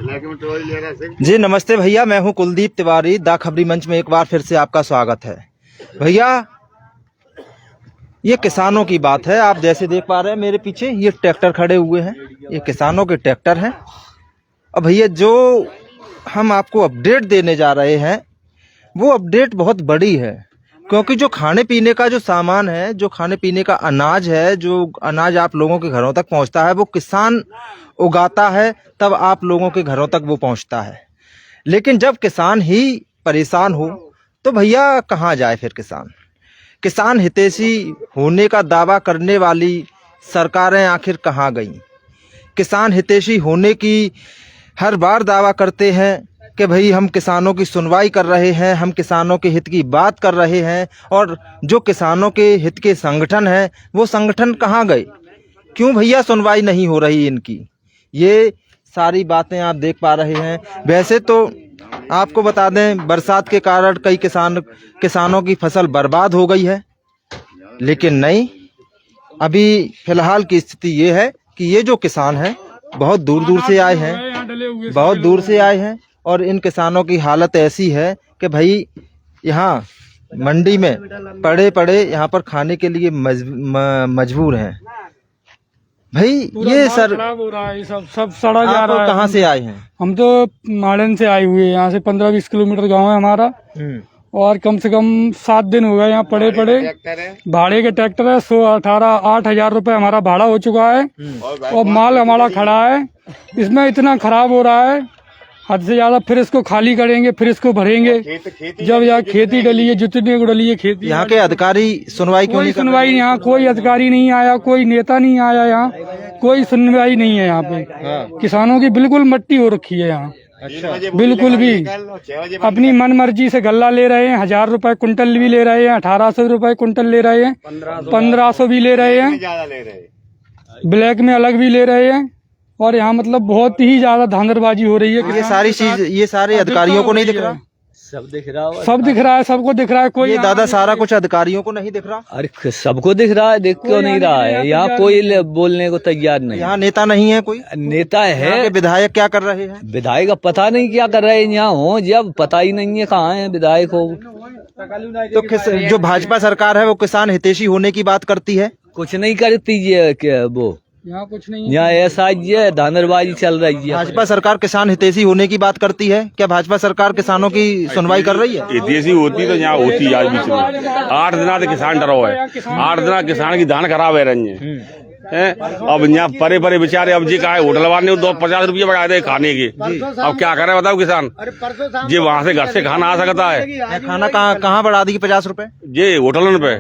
जी नमस्ते भैया, मैं हूं कुलदीप तिवारी। दा खबरी मंच में एक बार फिर से आपका स्वागत है। भैया ये किसानों की बात है। आप जैसे देख पा रहे हैं मेरे पीछे ये ट्रैक्टर खड़े हुए हैं, ये किसानों के ट्रैक्टर हैं। अब भैया जो हम आपको अपडेट देने जा रहे हैं वो अपडेट बहुत बड़ी है, क्योंकि जो खाने पीने का जो सामान है, जो खाने पीने का अनाज है, जो अनाज आप लोगों के घरों तक पहुंचता है वो किसान उगाता है, तब आप लोगों के घरों तक वो पहुंचता है। लेकिन जब किसान ही परेशान हो तो भैया कहाँ जाए फिर किसान? किसान हितैषी होने का दावा करने वाली सरकारें आखिर कहाँ गईं? किसान हितैषी होने की हर बार दावा करते हैं कि भाई हम किसानों की सुनवाई कर रहे हैं, हम किसानों के हित की बात कर रहे हैं, और जो किसानों के हित के संगठन हैं वो संगठन कहाँ गए? क्यों भैया सुनवाई नहीं हो रही इनकी? ये सारी बातें आप देख पा रहे हैं। वैसे तो आपको बता दें बरसात के कारण कई किसानों की फसल बर्बाद हो गई है, लेकिन नहीं, अभी फिलहाल की स्थिति ये है कि ये जो किसान हैं बहुत दूर दूर से आए हैं, बहुत दूर से आए हैं, और इन किसानों की हालत ऐसी है कि भाई यहाँ मंडी में पड़े पड़े यहाँ पर खाने के लिए मजबूर हैं। भाई ये सर खराब हो रहा है, सब सड़ा जा रहा है। कहाँ से आए हैं? हम तो माड़न से आए हुए हैं, यहाँ से 15-20 किलोमीटर गांव है हमारा, और कम से कम 7 दिन हो गए यहाँ पड़े पड़े। भाड़े के ट्रैक्टर है, 8,000 रुपए हमारा भाड़ा हो चुका है, और माल हमारा खड़ा है। इसमें इतना खराब हो रहा है हद से ज्यादा। फिर इसको खाली करेंगे, फिर इसको भरेंगे। जब यहाँ खेती डली है, जितनी को डली है खेती। यहाँ के अधिकारी सुनवाई क्यों नहीं? सुनवाई यहाँ कोई अधिकारी नहीं आया, कोई नेता नहीं आया, यहाँ कोई सुनवाई नहीं है। यहाँ पे किसानों की बिल्कुल मट्टी हो रखी है यहाँ। अच्छा, बिल्कुल भी अपनी मन मर्जी से गल्ला ले रहे हैं। 1,000 रुपए कुंटल भी ले रहे हैं, 1,800 रुपए कुंटल ले रहे हैं, 1,500 भी ले रहे हैं, ब्लैक में अलग भी ले रहे हैं। और यहाँ मतलब बहुत ही ज्यादा धांधरबाजी हो रही है। ये सारी चीज, ये सारे अधिकारियों को नहीं दिख रहा? सब दिख रहा है, सबको दिख रहा है। कोई दादा सारा कुछ अधिकारियों को नहीं दिख रहा? अरे सबको दिख रहा है, देख क्यों नहीं रहा है? यहाँ कोई बोलने को तैयार नहीं। यहाँ नेता नहीं है? कोई नेता है? विधायक क्या कर रहे हैं? विधायक का पता नहीं क्या कर रहे हैं यहाँ हो, जब पता ही नहीं है कहाँ है विधायक हो। तो जो भाजपा सरकार है वो किसान हितैषी होने की बात करती है, कुछ नहीं करती है वो। यहाँ कुछ नहीं, यहाँ ऐसा ये धांधरबाजी चल रही है। भाजपा सरकार किसान हितैषी होने की बात करती है, क्या भाजपा सरकार किसानों की सुनवाई कर रही है? हितैषी होती तो यहाँ होती आज बीच में। 8 दिन से किसान डरो है, 8 दिन किसान की धान खराब है रही है। अब यहाँ परे परे बेचारे, अब जी का है होटल वाले 50 रुपये बढ़ा दे खाने के। अब क्या करे बताओ किसान जी? वहाँ से घर से खाना आ सकता है, खाना कहाँ बढ़ा दी 50 रुपए? ये होटलन पे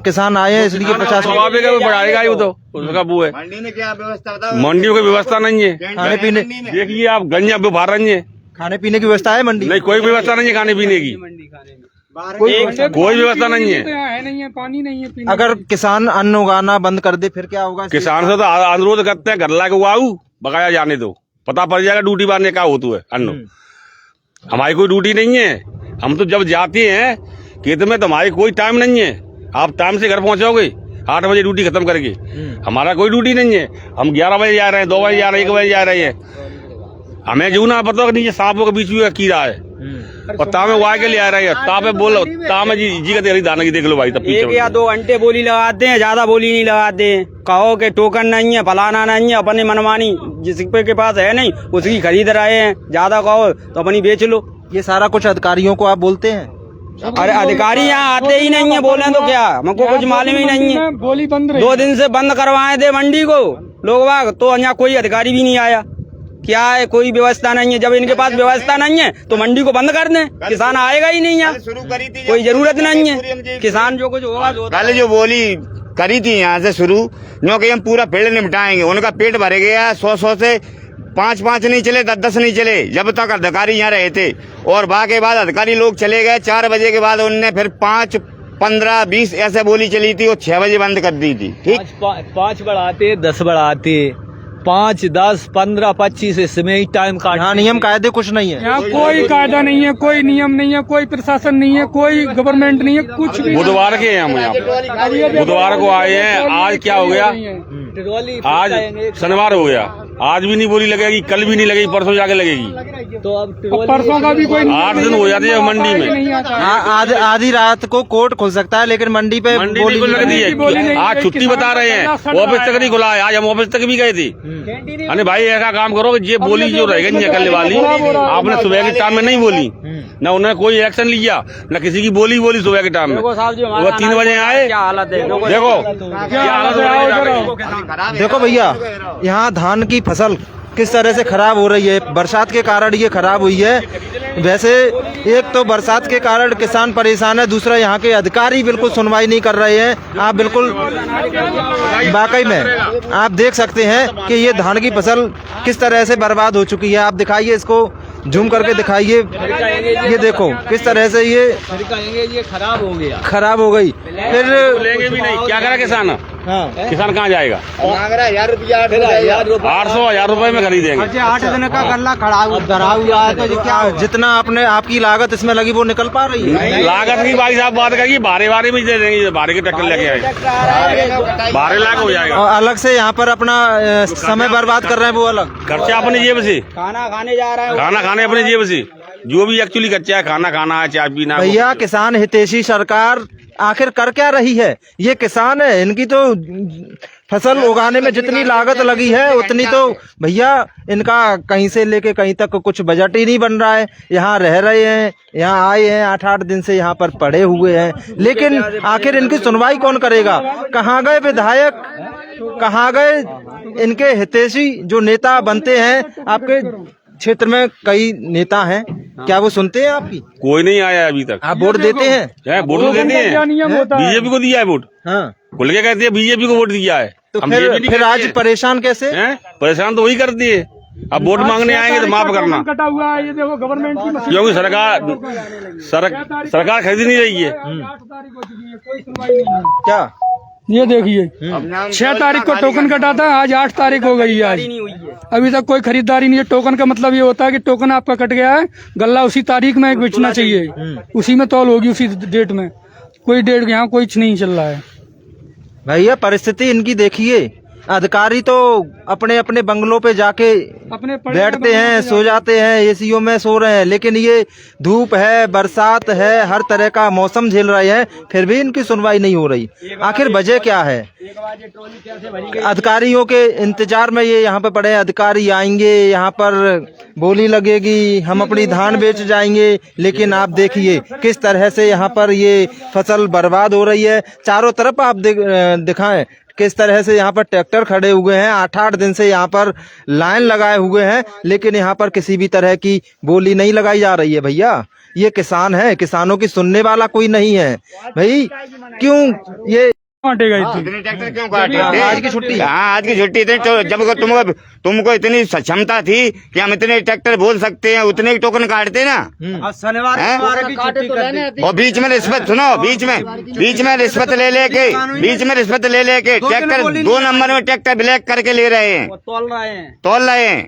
किसान आए हैं इसलिए 50 रुपये बढ़ाएगा ही। वो तो उसका वो है। मंडियों की व्यवस्था नहीं है खाने पीने। देखिए आप गंजा भर रही है, खाने पीने की व्यवस्था है मंडी? नहीं, कोई व्यवस्था नहीं है खाने पीने की, कोई व्यवस्था नहीं है। पानी नहीं है। अगर किसान अन्न उगाना बंद कर दे फिर क्या होगा? किसान से तो अनुरोध करते हैं घर ला के उगाऊ, बकाया जाने दो, पता पड़ जाएगा ड्यूटी बांधने का होता है अन्न। हमारी कोई ड्यूटी नहीं है, हम तो जब जाते हैं खेत में तो हमारी कोई टाइम नहीं है। आप टाइम से घर पहुंचोगे 8 बजे ड्यूटी खत्म करके, हमारा कोई ड्यूटी नहीं है। हम 11 बजे जा रहे हैं, 2 बजे जा रहे हैं, 1 बजे जा रहे हैं। हमें जो ना पता नीचे सांपों के बीच में कीड़ा है, और तामे वाय के लिए आ रहे हैं। तापे बोलो तामे जी का तेरी दाना की देख लो भाई। तब 1 या 2 घंटे बोली लगाते हैं, ज्यादा बोली नहीं लगाते हैं। कहो कि टोकन नहीं है, फलाना नहीं है, अपने मनमानी जिसके के पास है नहीं उसकी खरीद रहे हैं। ज्यादा कहो तो अपनी बेच लो। ये सारा कुछ अधिकारियों को आप बोलते हैं? अरे अधिकारी यहाँ आते ही नहीं है, बोले तो क्या, हमको कुछ मालूम ही नहीं है। बोली बंद 2 दिन से बंद करवाए थे मंडी को लोग बाग, तो यहाँ कोई अधिकारी भी नहीं आया। क्या है, कोई व्यवस्था नहीं है। जब इनके पास व्यवस्था नहीं है तो मंडी को बंद कर दें, किसान आएगा ही नहीं यहाँ। कोई जरूरत नहीं है, किसान जो कुछ होगा। पहले जो बोली करी थी यहाँ से शुरू, क्योंकि हम पूरा फील्ड निपटाएंगे, उनका पेट भरे गया। 100 से 5 नहीं चले, 10 नहीं चले, जब तक अधिकारी यहाँ रहे थे। और के बाद अधिकारी लोग चले गए। 4 बजे के बाद उनने फिर 5, 15, 20 ऐसे बोली चली थी, वो 6 बजे बंद कर दी थी। ठीक, 5 बढ़ाते, 10 बढ़ाते, 5, 10, 15, 25 इसमें ही टाइम काट। यहाँ नियम कायदे कुछ नहीं है, यहाँ कोई कायदा नहीं है, कोई नियम नहीं है, कोई प्रशासन नहीं है, कोई गवर्नमेंट नहीं है, कुछ भी। बुधवार के हैं हम यहाँ पे, बुधवार को आए हैं। आज क्या हो गया, आज शनिवार हो गया, आज भी नहीं बोली लगेगी, कल भी नहीं लगेगी, परसों जाके लगेगी। तो अब अब परसों का भी कोई 8 दिन हो जाते हैं मंडी में। आधी रात को कोर्ट खुल सकता है, लेकिन मंडी पे मंडी बोली नहीं खुल नहीं है। आज है, छुट्टी बता रहे हैं, किसान ऑफिस तक नहीं खुला है। आज हम ऑफिस तक भी गए थे। अरे भाई ऐसा काम करो कि ये बोली जो रह गई निकलने वाली आपने सुबह के टाइम में नहीं बोली, न उन्होंने कोई एक्शन लिया, न किसी की बोली सुबह के टाइम में। वो 3 बजे आए, क्या हालत है देखो क्या हालत है। देखो भैया, यहाँ धान की फसल किस तरह से खराब हो रही है। बरसात के कारण ये खराब हुई है। वैसे एक तो बरसात के कारण किसान परेशान है, दूसरा यहाँ के अधिकारी बिल्कुल सुनवाई नहीं कर रहे हैं। आप बिल्कुल वाकई में आप देख सकते हैं कि ये धान की फसल किस तरह से बर्बाद हो चुकी है। आप दिखाइए, इसको जूम करके दिखाइए। ये देखो किस तरह से ये खराब हो गया, खराब हो गई। फिर लेंगे भी नहीं, क्या करा किसान? हाँ, किसान कहाँ जाएगा? 1000 रुपए में खरीदेंगे। 8 दिन का गल्ला खड़ा हुआ है, तो क्या जितना आपकी लागत इसमें लगी वो निकल पा रही है? लागत की भाई साहब बात करिए, बारे में दे देंगे, बारे के ट्रैक्टर लेके आए 12 लाख हो जाएगा। और अलग से यहाँ पर अपना समय बर्बाद कर रहे हैं वो अलग। खर्चा अपनी जेब से, खाना खाने जा रहा है, खाना खाने अपनी जेब से, जो भी एक्चुअली खर्चा है, खाना खाना है, चाय पीना है। भैया किसान हितैषी सरकार आखिर कर क्या रही है? ये किसान है, इनकी तो फसल उगाने में जितनी लागत लगी है उतनी तो भैया इनका कहीं से लेके कहीं तक कुछ बजट ही नहीं बन रहा है। यहाँ रह रहे हैं, यहाँ आए हैं, 8-8 दिन से यहाँ पर पड़े हुए हैं, लेकिन आखिर इनकी सुनवाई कौन करेगा? कहाँ गए विधायक, कहाँ गए इनके हितैषी जो नेता बनते हैं? आपके क्षेत्र में कई नेता हैं, क्या वो सुनते हैं आपकी? कोई नहीं आया अभी तक। आप वोट देते हैं? वोट तो देते हैं, बीजेपी को दिया है वोट। हाँ, खुल के कहते हैं बीजेपी को वोट दिया है। तो हम JP फिर आज परेशान कैसे? परेशान तो वही करती है। अब वोट मांगने आएंगे तो माफ करना, कटा हुआ है, ये देखो गवर्नमेंट की मशीन। क्योंकि सरकार खरीद नहीं रही है। 8 तारीख हो चुकी है, कोई सुनवाई नहीं है। क्या ये देखिए 6 तारीख को टोकन कटा था, आज 8 तारीख हो गई है। आज अभी तक कोई खरीदारी नहीं है। टोकन का मतलब ये होता है कि टोकन आपका कट गया है, गल्ला उसी तारीख में बेचना चाहिए, उसी में तौल होगी, उसी डेट में। कोई डेट यहाँ कोई नहीं चल रहा है। भैया परिस्थिति इनकी देखिए, अधिकारी तो अपने अपने बंगलों पे जाके अपने बैठते हैं, सो जाते हैं, एसीओ में सो रहे हैं, लेकिन ये धूप है, बरसात है, हर तरह का मौसम झेल रहे हैं, फिर भी इनकी सुनवाई नहीं हो रही। आखिर वजह क्या है? अधिकारियों के इंतजार में ये यहाँ पे पड़े हैं। अधिकारी आएंगे, यहाँ पर बोली लगेगी, हम अपनी धान बेच जाएंगे, लेकिन आप देखिए किस तरह से यहाँ पर ये फसल बर्बाद हो रही है। चारों तरफ आप दिखाएं किस तरह से यहाँ पर ट्रैक्टर खड़े हुए हैं, 8-8 दिन से यहाँ पर लाइन लगाए हुए हैं, लेकिन यहाँ पर किसी भी तरह की बोली नहीं लगाई जा रही है। भैया ये किसान है, किसानों की सुनने वाला कोई नहीं है। भाई क्यों ये काटे गए थे? इतने ट्रैक्टर क्यों काट रहे थे? आज की छुट्टी? हाँ, आज की छुट्टी थी। तो जब तुमको इतनी क्षमता थी कि हम इतने ट्रैक्टर बोल सकते हैं, उतने ही टोकन काटते ना। शनिवार और बीच में रिश्वत, सुनो, बीच में रिश्वत ले लेके ट्रैक्टर 2 नंबर में ट्रैक्टर ब्लैक करके ले रहे हैं, तोल रहे हैं।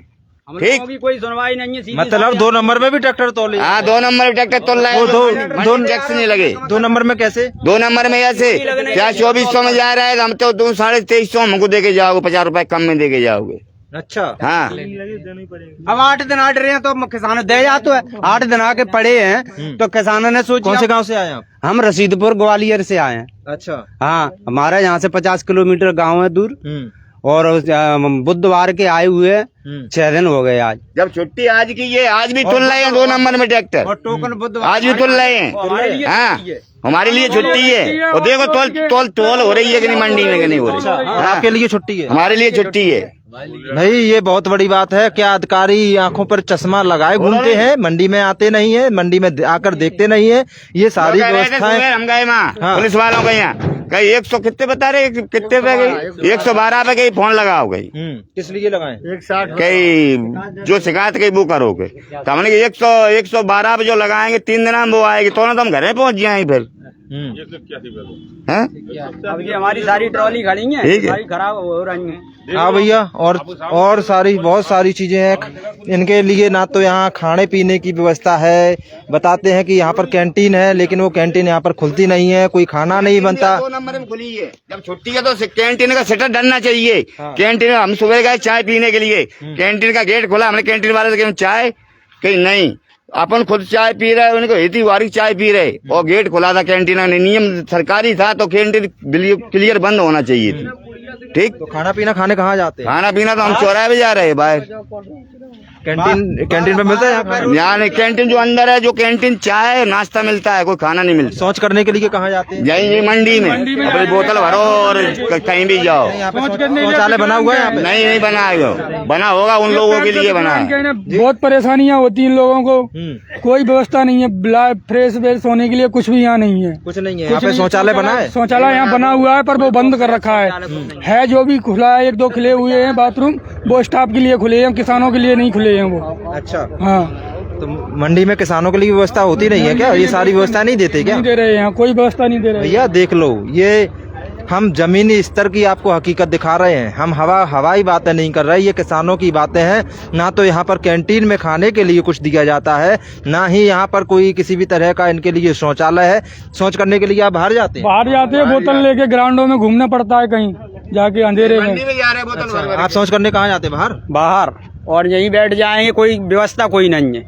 ठीक, कोई सुनवाई नहीं है। मतलब 2 नंबर में भी ट्रैक्टर तोले? हाँ, 2 नंबर में ट्रैक्टर तोल रहे हैं। दो टैक्स नहीं लगे। 2 नंबर में कैसे? 2 नंबर में ऐसे क्या 2400 में जा रहा है, हम तो 2350 हमको दे के जाओगे, 50 रुपए कम में दे के जाओगे। अच्छा, हाँ, अब 8 दिन आट रहे हैं तो किसान दे जा, तो 8 दिन आके पड़े हैं तो किसानों ने सोचा। कौन से गांव से आए आप? हम रसीदपुर ग्वालियर से आए हैं। अच्छा, हाँ, हमारे यहाँ से 50 किलोमीटर गांव है दूर, और बुधवार के आए हुए 6 दिन हो गए। आज जब छुट्टी आज की है, आज भी तुल रहे हैं 2 नंबर में ट्रैक्टर, और टोकन बुधवार आज भी तुल रहे हैं। हाँ, हमारे लिए छुट्टी है। और देखो तोल हो रही है कि नहीं मंडी में, कि नहीं हो रही? आपके लिए छुट्टी है? हमारे लिए छुट्टी है। भाई ये बहुत बड़ी बात है। क्या अधिकारी आंखों पर चश्मा लगाए घूमते हैं, मंडी में आते नहीं है, मंडी में आकर देखते नहीं है? ये सारी व्यवस्थाएं हम गए वहाँ, हाँ। पुलिस वालों के यहाँ कहीं 100 कितने बता रहे, कितने पे गई? 112 पे गई, फोन लगाओ गई। किस लिए लगाए? कई जो शिकायत कई वो करोगे, तो हमने 112 पे जो लगाएंगे 3 दिन में वो आएगी, तो ना तो हम घर में पहुंच जाएंगे। फिर हैं? अब ये हमारी सारी ट्रॉली खड़ी है, ठीक है। सारी खराब हो रही है। हाँ भैया, और सारी बहुत सारी चीजें हैं इनके लिए। ना तो यहाँ खाने पीने की व्यवस्था है, बताते हैं कि यहाँ पर कैंटीन है, लेकिन वो कैंटीन यहाँ पर खुलती नहीं है, कोई खाना नहीं बनता। 2 नंबर में खुली है, जब छुट्टी है तो कैंटीन का शटर डलना चाहिए। कैंटीन हम सुबह गए चाय पीने के लिए, कैंटीन का गेट खोला, हमने कैंटीन वाले से चाय कहीं नहीं, अपन खुद चाय पी रहे, उनको इतनी वारी चाय पी रहे, और गेट खुला था कैंटीन का, नियम सरकारी था तो कैंटीन क्लियर बंद होना चाहिए थी। ठीक, तो खाना पीना खाने कहाँ जाते हैं? खाना पीना तो हम चौराहे पे जा रहे हैं बाहर। कैंटीन पे मिलता है यहाँ खाना? यहाँ नहीं, कैंटीन जो अंदर है, जो कैंटीन चाय नाश्ता मिलता है, कोई खाना नहीं मिलता। शौच करने के लिए कहाँ जाते हैं? यही मंडी में अपनी बोतल भरो और कहीं भी जाओ। यहाँ पे शौचालय बना हुआ है यहाँ पे? नहीं बनाएगा, बना होगा उन लोगों के लिए बना है। बहुत परेशानियां होती हैं इन लोगों को, कोई व्यवस्था नहीं है, फ्रेश वेश होने के लिए कुछ भी यहाँ नहीं है। कुछ नहीं है यहाँ पे। शौचालय बना है? शौचालय यहाँ बना हुआ है पर वो बंद कर रखा है जो भी खुला है, 1-2 खुले हुए हैं बाथरूम, वो स्टाफ के लिए खुले हैं, किसानों के लिए नहीं खुले हैं वो। अच्छा, हाँ। तो मंडी में किसानों के लिए व्यवस्था होती नहीं है क्या? ये सारी व्यवस्था नहीं देते क्या? नहीं दे रहे हैं, कोई व्यवस्था नहीं दे रहे। भैया देख लो, ये हम जमीनी स्तर की आपको हकीकत दिखा रहे हैं, हम हवाई बातें नहीं कर रहे, ये किसानों की बातें हैं। ना तो यहाँ पर कैंटीन में खाने के लिए कुछ दिया जाता है, ना ही यहाँ पर कोई किसी भी तरह का इनके लिए शौचालय है। शौच करने के लिए आप बाहर जाते हैं? बाहर जाते हैं, बोतल लेके ग्राउंडों में घूमना पड़ता है कहीं जाके अंधेरे में। आप शौच करने कहाँ जाते हैं? बाहर, और यहीं बैठ जाएंगे, कोई व्यवस्था कोई नहीं है,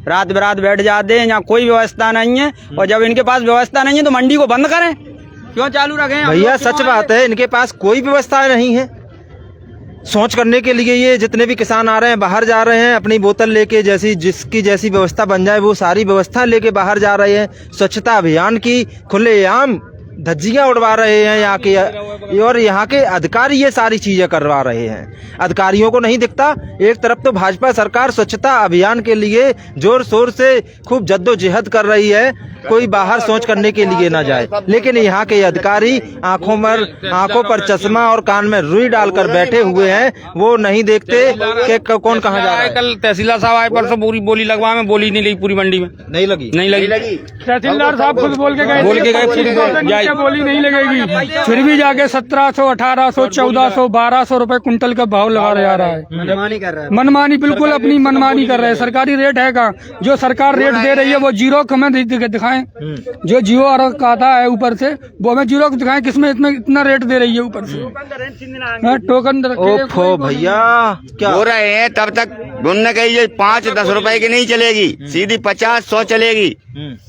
रात बरात बैठ जाते हैं, यहाँ कोई व्यवस्था नहीं है। और जब इनके पास व्यवस्था नहीं है तो मंडी को बंद करें, क्यों चालू रखें? भैया सच बात है, इनके पास कोई व्यवस्था नहीं है शौच करने के लिए। ये जितने भी किसान आ रहे हैं, बाहर जा रहे हैं अपनी बोतल लेके, जिसकी जैसी व्यवस्था बन जाए वो सारी व्यवस्था लेके बाहर जा रहे हैं। स्वच्छता अभियान की खुलेआम धज्जियां उड़वा रहे हैं यहाँ के, और यहाँ के अधिकारी ये सारी चीजें करवा रहे हैं। अधिकारियों को नहीं दिखता। एक तरफ तो भाजपा सरकार स्वच्छता अभियान के लिए जोर शोर से खूब जद्दोजहद कर रही है, कोई बाहर शौच करने के लिए ना जाए, लेकिन यहाँ के अधिकारी आंखों पर चश्मा और कान में रुई डालकर बैठे हुए हैं। वो नहीं देखते कि कौन कहाँ जा रहा है। कल तहसीलदार साहब आए, परसों पूरी बोली लगवा में, बोली नहीं लगी पूरी मंडी में, नहीं लगी। तहसीलदार साहब खुद बोल के गए बोली नहीं लगेगी, फिर भी जाके 1700, 1800, 1400, 1200 रुपए कुंटल का भाव लगा जा रहा है। मनमानी कर रहा है। मनमानी, बिल्कुल अपनी मनमानी कर रहे हैं। सरकारी रेट है कहाँ? जो सरकार रेट दे रही है वो जीरो हमें दिखाएं, जो जियो आता है ऊपर से वो हमें जीरो दिखाएं, किसमें इतना रेट दे रही है ऊपर से। टोकन ओफो भैया क्या हो रहे हैं, तब तक उन्होंने कही ये 5-10 रुपए की नहीं चलेगी, सीधी 50-100 चलेगी।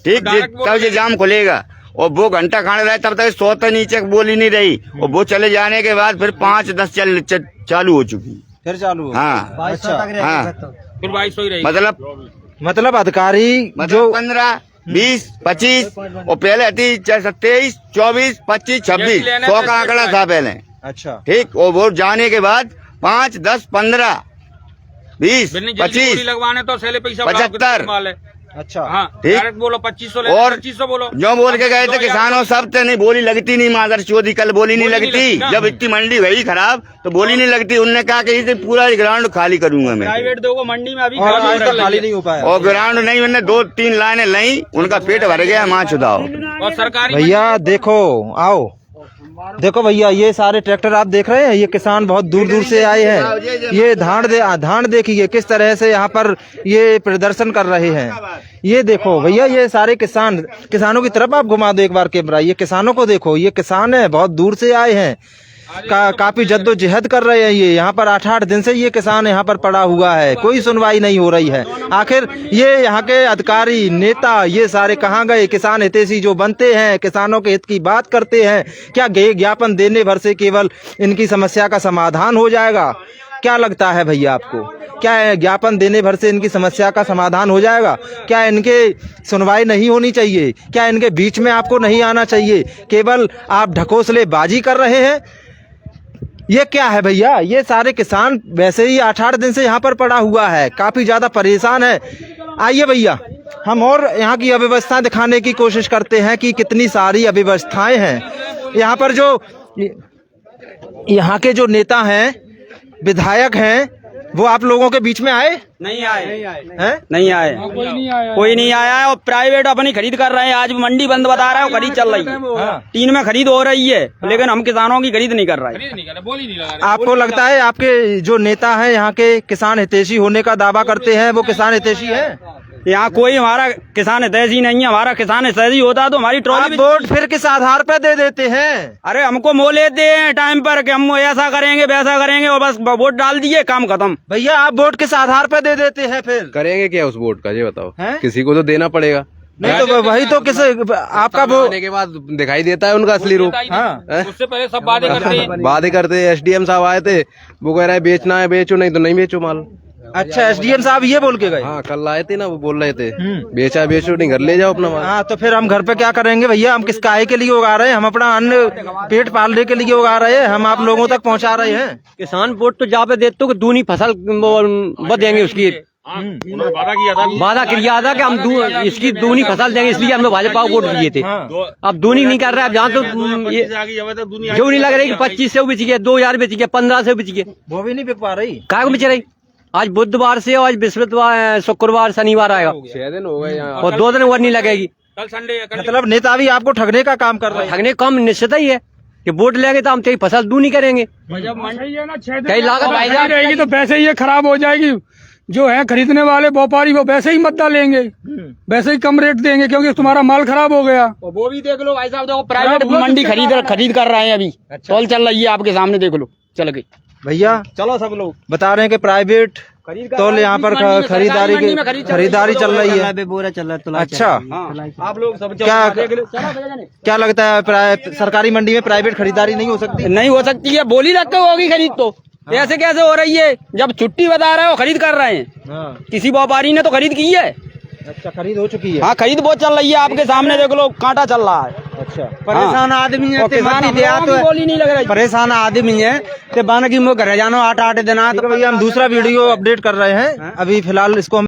ठीक, तब ये जाम खुलेगा। और वो घंटा खाने रहे तब तक 100 से नीचे बोली नहीं रही, और वो चले जाने के बाद फिर 5-10 चालू हो चुकी, फिर चालू हो। हाँ अच्छा, हाँ, फिर 2200 ही रही। मतलब अधिकारी जो 15, 20, 25 और पहले थी 23, 24, 25, 26 100 का आंकड़ा था पहले। अच्छा, ठीक, और वो जाने के बाद 5, 10, 15, 20, 25 लगवाने तो 75। अच्छा, हाँ, ठीक, बोलो 2500 और 2500 बोलो। जो बोल के गए थे किसानों सब थे, नहीं बोली लगती नहीं, मादर चौधरी कल बोली नहीं लगती। जब इतनी मंडी गई खराब तो बोली नहीं लगती। उनने कहा कि इसे पूरा ग्राउंड खाली करूंगा मैं, प्राइवेट दोगो मंडी में अभी और आज तक खाली नहीं हो पाया। और ग्राउंड नहीं, मैंने 2-3 लाइनें लाई, उनका पेट भर गया, माँ छुदाओ। और सरकारी भैया देखो, आओ देखो भैया, ये सारे ट्रैक्टर आप देख रहे हैं, ये किसान बहुत दूर दूर से आए हैं। ये धान देखिए किस तरह से यहाँ पर ये प्रदर्शन कर रहे हैं। ये देखो भैया, ये सारे किसानों की तरफ आप घुमा दो एक बार कैमरा, ये किसानों को देखो, ये किसान है बहुत दूर से आए हैं, काफी जद्दोजहद कर रहे हैं। ये यहाँ पर 8-8 दिन से ये किसान यहाँ पर पड़ा हुआ है, कोई सुनवाई नहीं हो रही है। आखिर ये यहाँ के अधिकारी नेता ये सारे कहाँ गए? किसान हितैषी जो बनते हैं, किसानों के हित की बात करते हैं, क्या ज्ञापन देने भर से केवल इनकी समस्या का समाधान हो जाएगा? क्या लगता है भैया आपको? क्या ज्ञापन देने भर से इनकी समस्या का समाधान हो जाएगा? क्या इनके सुनवाई नहीं होनी चाहिए? क्या इनके बीच में आपको नहीं आना चाहिए? केवल आप ढकोसलेबाजी कर रहे हैं। ये क्या है भैया? ये सारे किसान वैसे ही 8-8 दिन से यहाँ पर पड़ा हुआ है, काफी ज्यादा परेशान है। आइए भैया, हम और यहाँ की अव्यवस्था दिखाने की कोशिश करते हैं कि कितनी सारी अव्यवस्थाएं हैं यहाँ पर। जो यहाँ के जो नेता हैं, विधायक हैं, वो आप लोगों के बीच में आए नहीं आए हैं? नहीं आए कोई नहीं आया है। और प्राइवेट अपनी खरीद कर रहे हैं। आज मंडी बंद बता रहा है, खरीद चल रही है, टीन में खरीद हो रही है, लेकिन हम किसानों की खरीद नहीं कर रहे हैं। आपको लगता है आपके जो नेता हैं यहाँ के किसान हितैषी होने का दावा करते हैं, वो किसान हितैषी हैं? यहाँ कोई हमारा किसान हितैषी नहीं है। हमारा किसान हितैषी होता तो हमारी आप ट्रॉली वोट फिर किस आधार पर दे देते हैं? अरे हमको मोह लेते हैं टाइम पर कि हम ऐसा करेंगे वैसा करेंगे, और बस वोट डाल दिए, काम खत्म। भैया आप वोट किस आधार पर दे देते हैं फिर? करेंगे क्या उस वोट का, ये बताओ? हैं? किसी को तो देना पड़ेगा। नहीं तो वही तो किस आपका वो आने के बाद दिखाई देता है उनका असली रूप। हाँ उससे पहले सब बातें करते हैं। बातें करते हैं। SDM साहब आए थे, वो कह रहे हैं बेचना है बेचो, नहीं तो नहीं बेचो माल। अच्छा, SDM साहब ये बोल के गए? हाँ, कल आए थे ना, वो बोल रहे थे बेचा बेचो नहीं, घर ले जाओ अपना माल। हाँ तो फिर हम घर पे क्या करेंगे भैया? हम किस काहे के लिए उगा रहे हैं? हम अपना अन्न पेट पालने के लिए उगा रहे हैं, हम आप लोगों तक पहुँचा रहे हैं। किसान वोट तो जहाँ पे देते हो कि दूनी फसल देंगे, उसकी वादा किया था कि हम इसकी दूनी फसल देंगे, इसलिए हमने भाजपा को वोट दिए थे। अब दूनी नहीं कर रहा है। अब जहाँ तो जो नहीं लग रही कि 25 से बिच गए, 2000 बिच गए, 15 से बिच गए, वो भी नहीं बिक पा रही। काय को बिच रही? आज बुधवार से, आज बृहस्पतिवार, शुक्रवार, शनिवार आएगा, 6 दिन हो गए यहाँ। और 2 दिन और नहीं लगेगी। मतलब नेता भी आपको ठगने का काम कर रहे हैं। ठगने कम निश्चित ही है कि वोट लेंगे तो हम तेरी फसल दूनी करेंगे। कई लागत भाई साहब रहेगी तो वैसे ही ये खराब हो जाएगी। जो है खरीदने वाले व्यापारी वो वैसे ही मत डालेंगे, वैसे ही कम रेट देंगे, क्योंकि तुम्हारा माल खराब हो गया। वो भी देख लो भाई साहब, देखो प्राइवेट मंडी खरीद कर रहे हैं अभी। टोल चल रही है आपके सामने, देख लो, चल गई। भैया चलो सब लोग बता रहे हैं कि प्राइवेट तो यहाँ पर खरीदारी चल रही है। अच्छा, आप लोग सब क्या लगता है सरकारी मंडी में प्राइवेट खरीदारी नहीं हो सकती? नहीं हो सकती है, बोली रख के होगी खरीद तो। ऐसे कैसे हो रही है? जब छुट्टी बता रहे हो, खरीद कर रहे हैं। किसी व्यापारी ने तो खरीद की है। अच्छा, खरीद हो चुकी है। हाँ, खरीद बहुत चल रही है आपके सामने, देख लो, कांटा चल रहा है। अच्छा, परेशान आदमी है, बोली नहीं लग रही, परेशान आदमी है तो बाना की घर जानो 8 दिन। भैया हम दूसरा वीडियो अपडेट कर रहे हैं। अभी फिलहाल इसको